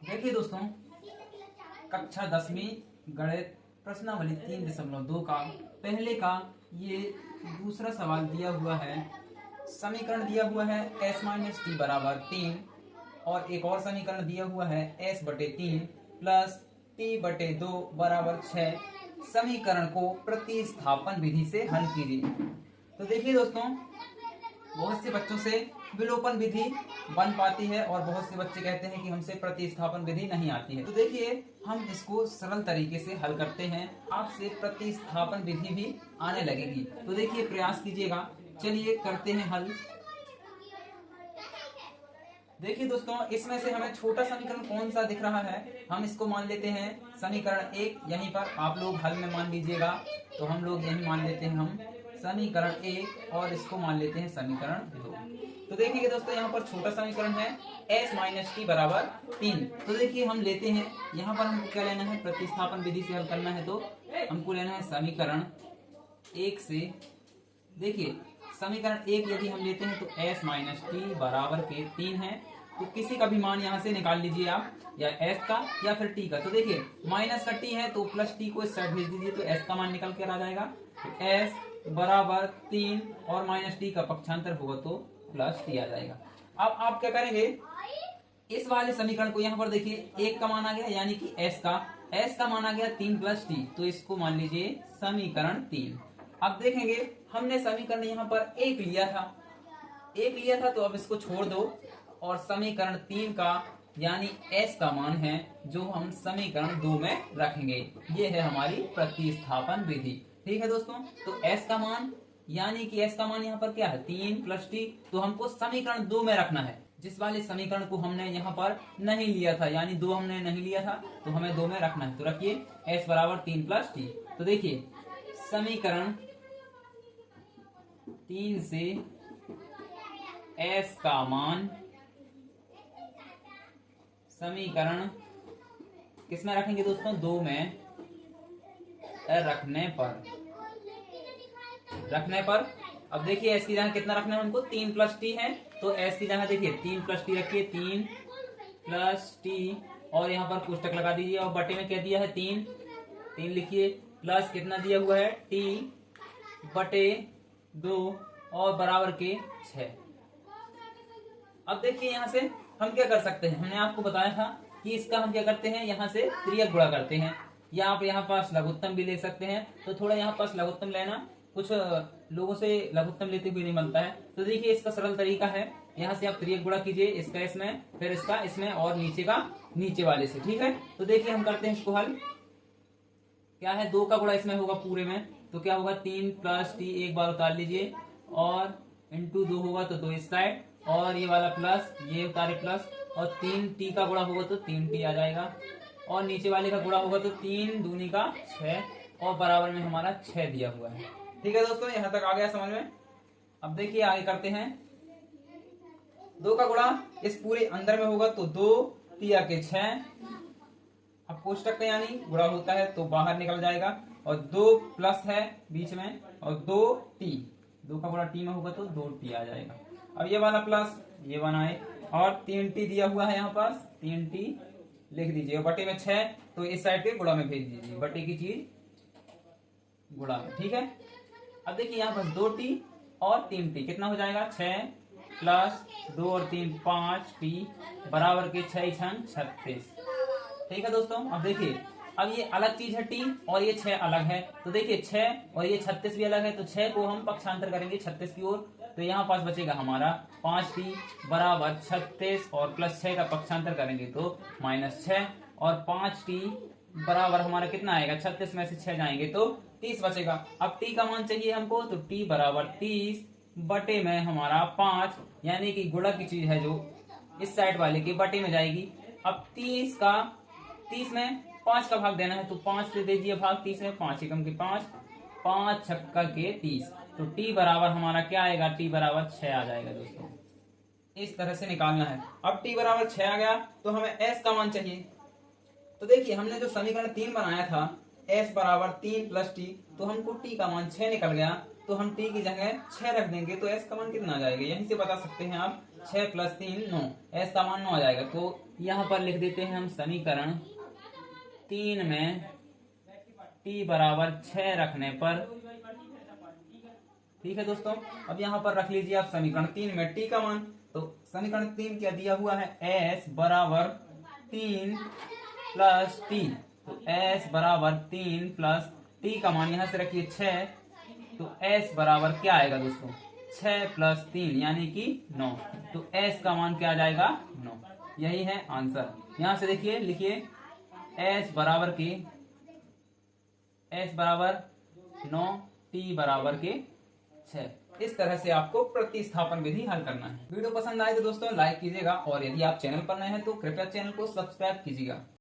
देखिए दोस्तों, कक्षा 10वीं गणित प्रश्नावली 3.2 का पहले का ये दूसरा सवाल दिया हुआ है। समीकरण दिया हुआ है s माइनस टी बराबर 3 और एक और समीकरण दिया हुआ है s बटे 3 प्लस टी बटे 2 बराबर 6। समीकरण को प्रतिस्थापन विधि से हल कीजिए। तो देखिए दोस्तों, बहुत से बच्चों से विलोपन विधि बन पाती है और बहुत से बच्चे कहते हैं कि हमसे प्रतिस्थापन विधि नहीं आती है। तो देखिए, हम इसको सरल तरीके से हल करते हैं, आपसे प्रतिस्थापन विधि भी आने लगेगी। तो देखिए, प्रयास कीजिएगा। चलिए करते हैं हल। देखिए दोस्तों, इसमें से हमें छोटा समीकरण कौन सा दिख रहा है, हम इसको मान लेते हैं समीकरण 1। यहीं पर आप लोग हल में मान लीजिएगा, तो हम लोग यही मान लेते हैं हम समीकरण 1 और इसको मान लेते हैं समीकरण 2। तो देखिए दोस्तों, यहाँ पर छोटा समीकरण है s माइनस टी बराबर 3। तो देखिए हम लेते हैं, यहाँ पर हमको क्या लेना है, प्रतिस्थापन विधि से हल करना है। तो हमको लेना है समीकरण 1 से। देखिए समीकरण 1 यदि हम लेते हैं तो s माइनस टी बराबर के 3 है। तो किसी का भी मान यहाँ से निकाल लीजिए आप, या s का या फिर t का। तो देखिए माइनस का t है तो प्लस t को इस साइड भेज दीजिए, तो s का मान निकल कर आ जाएगा। तो s बराबर 3 और माइनस टी का पक्षांतर होगा तो प्लस टी आ जाएगा। अब आप क्या करेंगे, इस वाले समीकरण को यहाँ पर देखिए 1 का मान आ गया, यानी कि s का मान आ गया 3 प्लस टी, तो इसको मान लीजिए समीकरण 3। अब देखेंगे, हमने समीकरण यहाँ पर 1 लिया था, तो अब इसको छोड़ दो और समीकरण 3 का यानी s का मान है जो हम समीकरण 2 में रखेंगे। ये है हमारी प्रतिस्थापन विधि। ठीक है दोस्तों, तो s का मान यानी कि s का मान यहाँ पर क्या है 3 प्लस टी, तो हमको समीकरण 2 में रखना है। जिस वाले समीकरण को हमने यहाँ पर नहीं लिया था, यानी 2 हमने नहीं लिया था, तो हमें 2 में रखना है। तो रखिए s बराबर 3 प्लस टी। तो देखिए समीकरण 3 से s का मान समीकरण किसमें रखेंगे दोस्तों, 2 में रखने पर अब देखिए s की जगह कितना रखना है हमको, 3 प्लस टी है, तो s की जगह देखिए 3 प्लस टी रखिए, 3 प्लस टी और यहाँ पर पुस्तक लगा दीजिए और बटे में क्या दिया है 3 लिखिए, प्लस कितना दिया हुआ है टी बटे 2 और बराबर के 6। अब देखिए यहाँ से हम क्या कर सकते हैं, हमने आपको बताया था कि इसका हम क्या करते हैं, यहाँ से त्रियक गुणा करते हैं, या आप यहाँ पास लघुत्तम भी ले सकते हैं। तो थोड़ा यहाँ पास लघुत्तम लेना, कुछ लोगों से लघुत्तम लेते हुए नहीं बनता है। तो देखिए इसका सरल तरीका है, यहाँ से आप त्रियक गुणा कीजिए, इसका इसमें, फिर इसका इसमें और नीचे का नीचे वाले से। ठीक है, तो देखिए हम करते हैं इसको हल। क्या है, 2 का गुणा इसमें होगा पूरे में, तो क्या होगा 3 प्लस टी, एक बार उतार लीजिए, और इंटू 2 होगा तो 2 इस साइड, और ये वाला प्लस, ये उतारे प्लस, और 3 टी का गुणा होगा तो 3 टी आ जाएगा, और नीचे वाले का गुणा होगा तो 3 दूनी का 6, और बराबर में हमारा 6 दिया हुआ है। ठीक है दोस्तों, यहाँ तक आ गया समझ में। अब देखिए आगे करते हैं, 2 का गुणा इस पूरे अंदर में होगा तो 2 तिया के 6। अब कोष्टक का यानी गुणा होता है तो बाहर निकल जाएगा, और 2 प्लस है बीच में, और 2 टी, 2 का गुणा टी में होगा तो 2 टी आ जाएगा। अब ये वाला प्लस ये बनाए, और 3 टी दिया हुआ है यहाँ पास, 3 टी लिख दीजिए, बटे में 6, तो इस साइड के गुणा में भेज दीजिए, बटे की चीज गुणा में। ठीक है, अब देखिए यहाँ पर 2 टी और 3 टी कितना हो जाएगा, 6 प्लस 2 और 3 5 टी बराबर के 6 छंग 36। ठीक है दोस्तों, अब देखिए, अब ये अलग चीज है टी और ये 6 अलग है, तो देखिए 6 और ये 36 भी अलग है, तो 6 को हम पक्षांतर करेंगे 36 की ओर, तो यहाँ पास बचेगा हमारा 5 टी बराबर 36, और प्लस 6 का पक्षांतर करेंगे तो माइनस 6, और 5 टी बराबर हमारा कितना आएगा, 36 में से 6 जाएंगे तो 30 बचेगा। अब टी का मान चाहिए हमको, तो टी बराबर 30 बटे में हमारा 5, यानी कि गुणा की चीज है जो इस साइड वाले के बटे में जाएगी। अब 30 में 5 का भाग देना है, तो 5 से दे दिए भाग 30 में, 5 एकम के 5, 5 छक्का के 30, तो t बराबर हमारा क्या आएगा, t बराबर 6 आ जाएगा दोस्तों। इस तरह से निकालना है। अब t बराबर 6 आ गया तो हमें s का मान चाहिए। तो देखिए हमने जो समीकरण 3 बनाया था s बराबर 3 प्लस टी, तो हमको t का मान 6 निकल गया, तो हम t की जगह 6 रख देंगे, तो s का मान कितना आ जाएगा, यहीं से बता सकते हैं आप। 6 प्लस 3 9, एस का मान 9 आ जाएगा। तो यहाँ पर लिख देते हैं हम समीकरण 3 में t बराबर 6 रखने पर, ठीक है दोस्तों। अब यहाँ पर रख लीजिए आप समीकरण 3 में t का मान। तो समीकरण 3 क्या दिया हुआ है, s बराबर 3 प्लस टी। तो s बराबर 3 प्लस t का मान यहाँ से रखिए 6। तो s बराबर क्या आएगा दोस्तों, 6 प्लस 3 यानी कि 9। तो s का मान क्या आ जाएगा, 9। यही है आंसर। यहां से देखिए, लिखिए s बराबर 9, t बराबर के 6। इस तरह से आपको प्रतिस्थापन विधि हल करना है। वीडियो पसंद आए तो दोस्तों लाइक कीजिएगा, और यदि आप चैनल पर नए हैं तो कृपया चैनल को सब्सक्राइब कीजिएगा।